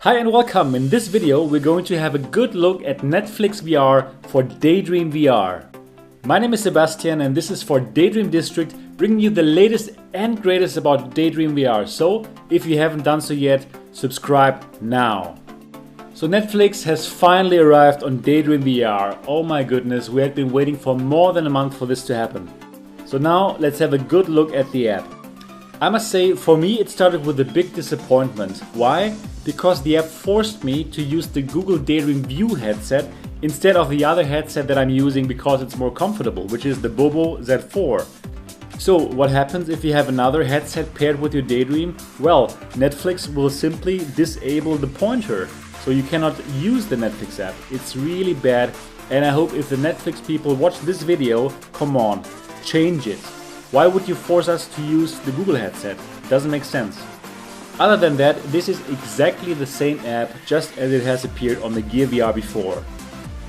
Hi and welcome. In this video we're going to have a good look at Netflix VR for Daydream VR. My name is Sebastian and this is for Daydream District, bringing you the latest and greatest about Daydream VR. So if you haven't done so yet, subscribe now. So Netflix has finally arrived on Daydream VR. Oh my goodness, we had been waiting for more than a month for this to happen. So now let's have a good look at the app. I must say, for me it started with a big disappointment. Why? Because the app forced me to use the Google Daydream View headset instead of the other headset that I'm using because it's more comfortable, which is the Bobo Z4. So what happens if you have another headset paired with your Daydream? Well, Netflix will simply disable the pointer, so you cannot use the Netflix app. It's really bad, and I hope if the Netflix people watch this video, come on, change it. Why would you force us to use the Google headset? Doesn't make sense. Other than that, this is exactly the same app just as it has appeared on the Gear VR before.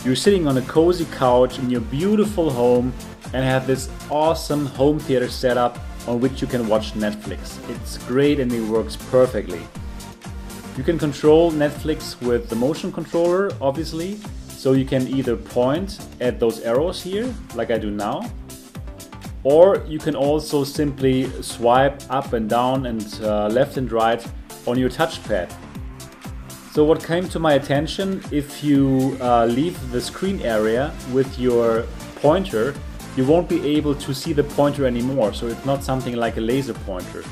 You're sitting on a cozy couch in your beautiful home and have this awesome home theater setup on which you can watch Netflix. It's great and it works perfectly. You can control Netflix with the motion controller, obviously, so you can either point at those arrows here, like I do now, or you can also simply swipe up and down and left and right on your touchpad. So what came to my attention, if you leave the screen area with your pointer, you won't be able to see the pointer anymore, so it's not something like a laser pointer.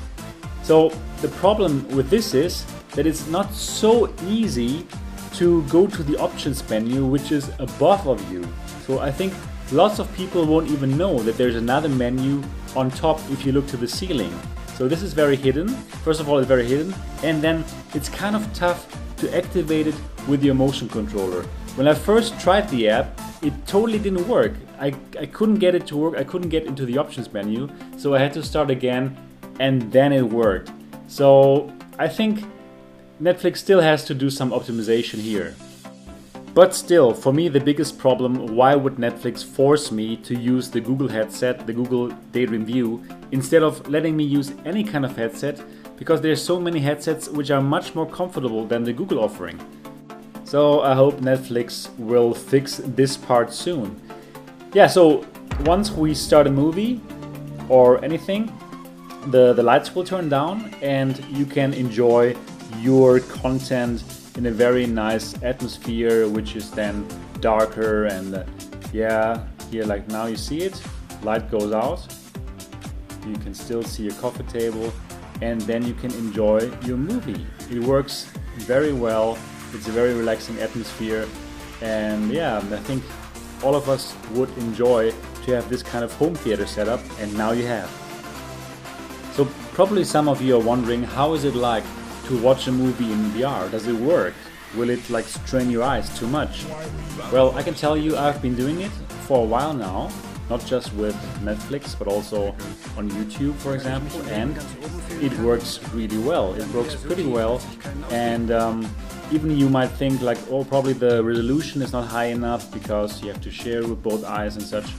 So the problem with this is that it's not so easy to go to the options menu, which is above of you. So I think lots of people won't even know that there's another menu on top if you look to the ceiling. So this is very hidden. First of all, it's very hidden, and then it's kind of tough to activate it with your motion controller. When I first tried the app, it totally didn't work. I couldn't get it to work. I couldn't get into the options menu, so I had to start again, and then it worked. So I think Netflix still has to do some optimization here. But still, for me the biggest problem, why would Netflix force me to use the Google headset, the Google Daydream View, instead of letting me use any kind of headset, because there's so many headsets which are much more comfortable than the Google offering. So I hope Netflix will fix this part soon. Yeah, so once we start a movie or anything, the lights will turn down and you can enjoy your content in a very nice atmosphere, which is then darker, and yeah, here like now you see it, light goes out, you can still see your coffee table, and then you can enjoy your movie. It works very well, it's a very relaxing atmosphere, and yeah, I think all of us would enjoy to have this kind of home theater setup, and now you have. So probably some of you are wondering, how is it like to watch a movie in VR? Does it work? Will it like strain your eyes too much? Well, I can tell you I've been doing it for a while now, not just with Netflix but also on YouTube, for example, and it works really well. It works pretty well, and even you might think like, oh, probably the resolution is not high enough because you have to share with both eyes and such.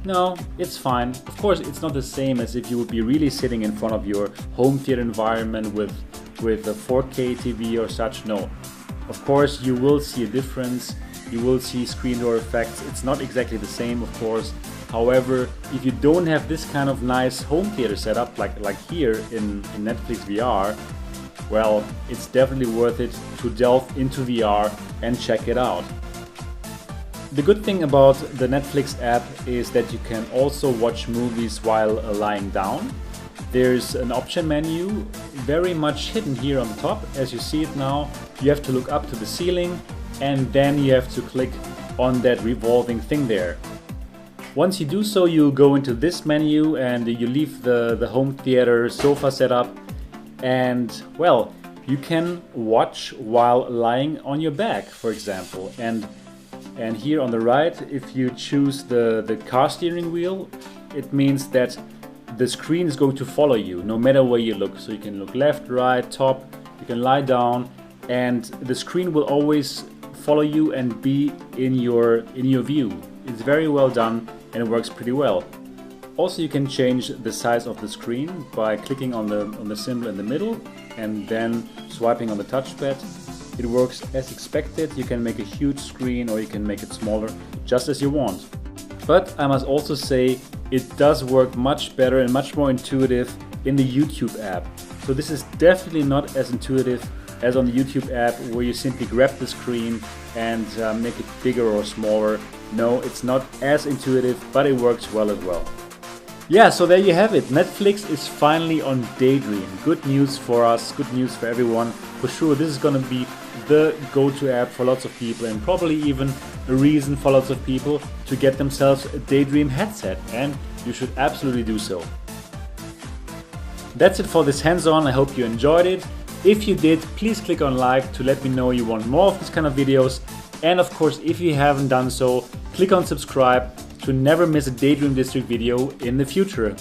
No, it's fine. Of course, it's not the same as if you would be really sitting in front of your home theater environment with a 4K TV or such. No, of course you will see a difference, you will see screen door effects. It's not exactly the same, of course. However, if you don't have this kind of nice home theater setup like here in Netflix VR, well, it's definitely worth it to delve into VR and check it out. The good thing about the Netflix app is that you can also watch movies while lying down. There's an option menu, very much hidden here on the top. As you see it now, you have to look up to the ceiling and then you have to click on that revolving thing there. Once you do so, you go into this menu and you leave the home theater sofa setup, and well, you can watch while lying on your back, for example. And here on the right, if you choose the car steering wheel, it means that the screen is going to follow you no matter where you look. So you can look left, right, top, you can lie down, and the screen will always follow you and be in your view. It's very well done and it works pretty well. Also, you can change the size of the screen by clicking on the symbol in the middle and then swiping on the touchpad. It works as expected. You can make a huge screen or you can make it smaller, just as you want. But I must also say it does work much better and much more intuitive in the YouTube app. So this is definitely not as intuitive as on the YouTube app, where you simply grab the screen and make it bigger or smaller. No, it's not as intuitive, but it works well as well. Yeah, so there you have it. Netflix is finally on Daydream. Good news for us, good news for everyone. For sure, this is gonna be the go-to app for lots of people, and probably even a reason for lots of people to get themselves a Daydream headset, and you should absolutely do so. That's it for this hands-on. I hope you enjoyed it. If you did, please click on like to let me know you want more of these kind of videos. And of course, if you haven't done so, click on subscribe to never miss a Daydream District video in the future.